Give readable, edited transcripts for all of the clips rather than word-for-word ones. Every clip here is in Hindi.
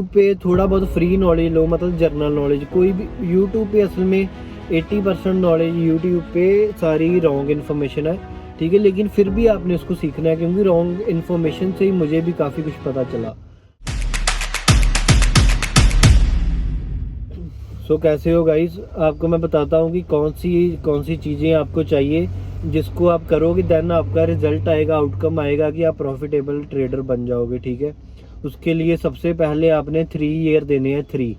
पे थोड़ा बहुत फ्री नॉलेज लो, मतलब जनरल नॉलेज। कोई भी यूट्यूब पे असल में 80% नॉलेज यूट्यूब पे सारी रॉन्ग इन्फॉर्मेशन है, ठीक है। लेकिन फिर भी आपने उसको सीखना है, क्योंकि रॉन्ग इन्फॉर्मेशन से ही मुझे भी काफ़ी कुछ पता चला। कैसे हो गाइस, आपको मैं बताता हूँ कि कौन सी चीज़ें आपको चाहिए, जिसको आप करोगे देन आपका रिजल्ट आएगा, आउटकम आएगा कि आप प्रॉफिटेबल ट्रेडर बन जाओगे, ठीक है। उसके लिए सबसे पहले आपने 3 ईयर देने हैं, 3।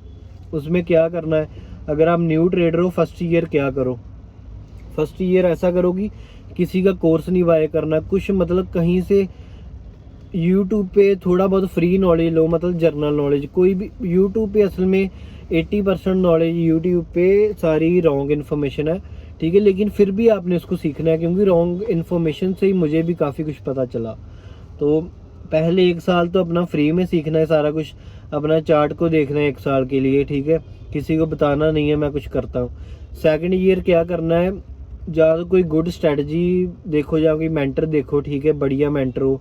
उसमें क्या करना है, अगर आप न्यू ट्रेडर हो, फर्स्ट ईयर क्या करो, फर्स्ट ईयर ऐसा करो कि किसी का कोर्स नहीं बाय करना, कुछ मतलब कहीं से यूट्यूब पे थोड़ा बहुत फ्री नॉलेज लो, मतलब जनरल नॉलेज। कोई भी यूट्यूब पे असल में 80% नॉलेज यूट्यूब पे सारी रॉन्ग इन्फॉर्मेशन है, ठीक है। लेकिन फिर भी आपने उसको सीखना है, क्योंकि रॉन्ग इन्फॉर्मेशन से ही मुझे भी काफ़ी कुछ पता चला। तो पहले 1 साल तो अपना फ्री में सीखना है सारा कुछ, अपना चार्ट को देखना है 1 साल के लिए, ठीक है। किसी को बताना नहीं है मैं कुछ करता हूँ। सेकंड ईयर क्या करना है, ज़्यादा कोई गुड स्ट्रेटजी देखो या कोई मेंटर देखो, ठीक है, बढ़िया मेंटर हो,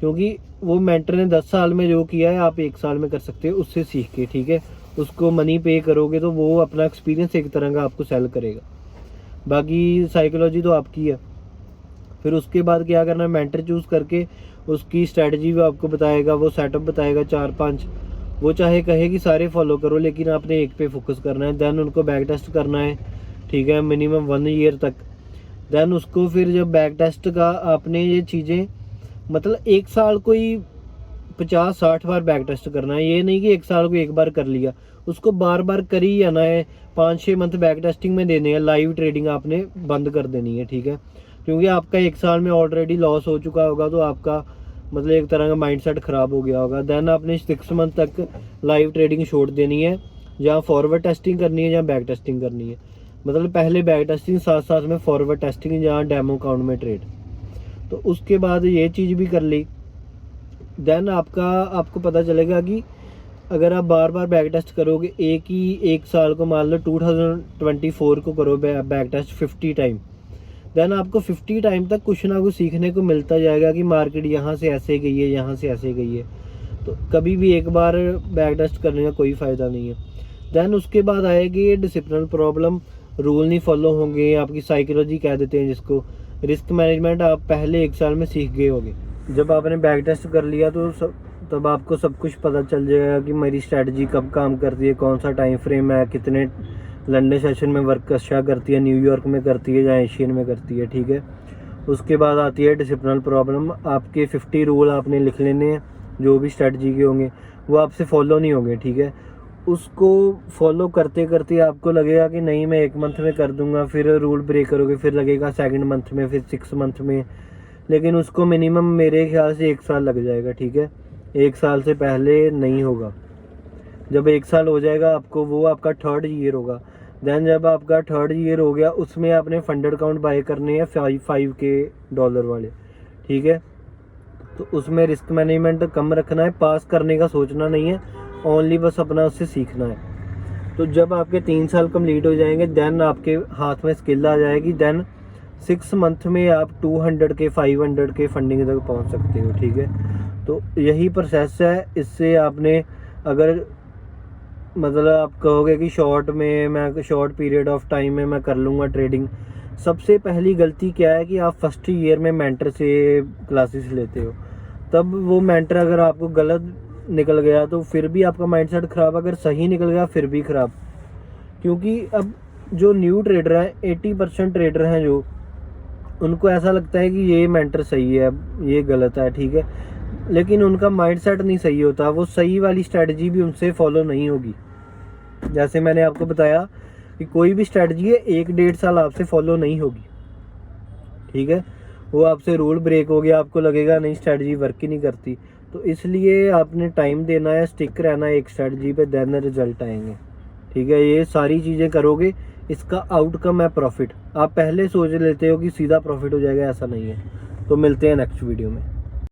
क्योंकि वो मेंटर ने 10 साल में जो किया है आप 1 साल में कर सकते हो उससे सीख के, ठीक है। उसको मनी पे करोगे तो वो अपना एक्सपीरियंस एक तरह का आपको सेल करेगा, बाकी साइकोलॉजी तो आपकी है। फिर उसके बाद क्या करना है, मेंटर चूज़ करके उसकी स्ट्रेटजी भी आपको बताएगा, वो सेटअप बताएगा 4-5। वो चाहे कहे कि सारे फॉलो करो, लेकिन आपने एक पे फोकस करना है। देन उनको बैक टेस्ट करना है, ठीक है, मिनिमम 1 ईयर तक। देन उसको फिर जब बैक टेस्ट का आपने ये चीज़ें, मतलब 1 साल को ही 50-60 बार बैक टेस्ट करना है। ये नहीं कि 1 साल को एक बार कर लिया, उसको बार बार कर ही आना है। 5-6 मंथ बैक टेस्टिंग में देने हैं, लाइव ट्रेडिंग आपने बंद कर देनी है, ठीक है। क्योंकि आपका 1 साल में ऑलरेडी लॉस हो चुका होगा, तो आपका मतलब एक तरह का माइंडसेट ख़राब हो गया होगा। देन आपने 6 मंथ तक लाइव ट्रेडिंग छोड़ देनी है, जहाँ फॉरवर्ड टेस्टिंग करनी है, जहाँ बैक टेस्टिंग करनी है। मतलब पहले बैक टेस्टिंग, साथ साथ में फॉरवर्ड टेस्टिंग, जहाँ डेमो अकाउंट में ट्रेड। तो उसके बाद ये चीज़ भी कर ली। देन आपको पता चलेगा कि अगर आप बार बार बैक टेस्ट करोगे, एक साल को मान लो 2024 को करो बैक टेस्ट 50 टाइम, देन आपको 50 टाइम तक कुछ ना कुछ सीखने को मिलता जाएगा कि मार्केट यहाँ से ऐसे गई है, यहाँ से ऐसे गई है। तो कभी भी एक बार बैक टेस्ट करने का कोई फ़ायदा नहीं है। देन उसके बाद आएगी डिसिप्लिन प्रॉब्लम, रूल नहीं फॉलो होंगे, आपकी साइकोलॉजी कह देते हैं जिसको। रिस्क मैनेजमेंट आप पहले 1 साल में सीख गए होगे। जब आपने बैक टेस्ट कर लिया तो तब आपको सब कुछ पता चल जाएगा कि मेरी स्ट्रैटेजी कब काम करती है, कौन सा टाइम फ्रेम है, कितने लंदन सेशन में वर्क अच्छा करती है, न्यूयॉर्क में करती है या एशियन में करती है, ठीक है। उसके बाद आती है डिसिप्लिनल प्रॉब्लम। आपके 50 रूल आपने लिख लेने हैं, जो भी स्ट्रैटेजी के होंगे वो आपसे फॉलो नहीं होंगे, ठीक है। उसको फॉलो करते करते आपको लगेगा कि नहीं मैं 1 मंथ में कर दूंगा, फिर रूल ब्रेक करोगे, फिर लगेगा 2nd मंथ में, फिर 6 मंथ में। लेकिन उसको मिनिमम मेरे ख्याल से 1 साल लग जाएगा, ठीक है। 1 साल से पहले नहीं होगा। जब 1 साल हो जाएगा आपको, वो आपका 3rd ईयर होगा। देन जब आपका 3rd ईयर हो गया, उसमें आपने फंडेड अकाउंट बाय करने हैं $5K वाले, ठीक है। तो उसमें रिस्क मैनेजमेंट कम रखना है, पास करने का सोचना नहीं है, ओनली बस अपना उससे सीखना है। तो जब आपके 3 साल कंप्लीट हो जाएंगे, देन आपके हाथ में स्किल आ जाएगी। देन 6 मंथ में आप 200K 500K फंडिंग तक पहुंच सकते हो, ठीक है। तो यही प्रोसेस है। इससे आपने अगर मतलब आप कहोगे कि शॉर्ट पीरियड ऑफ टाइम में मैं कर लूँगा ट्रेडिंग, सबसे पहली गलती क्या है कि आप फर्स्ट ईयर में मेंटर से क्लासेस लेते हो। तब वो मेंटर अगर आपको गलत निकल गया तो फिर भी आपका माइंडसेट ख़राब, अगर सही निकल गया फिर भी ख़राब। क्योंकि अब जो न्यू ट्रेडर हैं, 80% ट्रेडर हैं जो, उनको ऐसा लगता है कि ये मेंटर सही है, ये गलत है, ठीक है। लेकिन उनका माइंडसेट नहीं सही होता, वो सही वाली स्ट्रैटेजी भी उनसे फॉलो नहीं होगी। जैसे मैंने आपको बताया कि कोई भी स्ट्रैटेजी है 1-1.5 साल आपसे फॉलो नहीं होगी, ठीक है। वो आपसे रूल ब्रेक हो गया, आपको लगेगा नहीं स्ट्रैटेजी वर्क ही नहीं करती। तो इसलिए आपने टाइम देना है, स्टिक रहना है एक स्ट्रैटेजी पे, देन रिजल्ट आएंगे, ठीक है। ये सारी चीज़ें करोगे, इसका आउटकम है प्रॉफिट। आप पहले सोच लेते हो कि सीधा प्रॉफिट हो जाएगा, ऐसा नहीं है। तो मिलते हैं नेक्स्ट वीडियो में।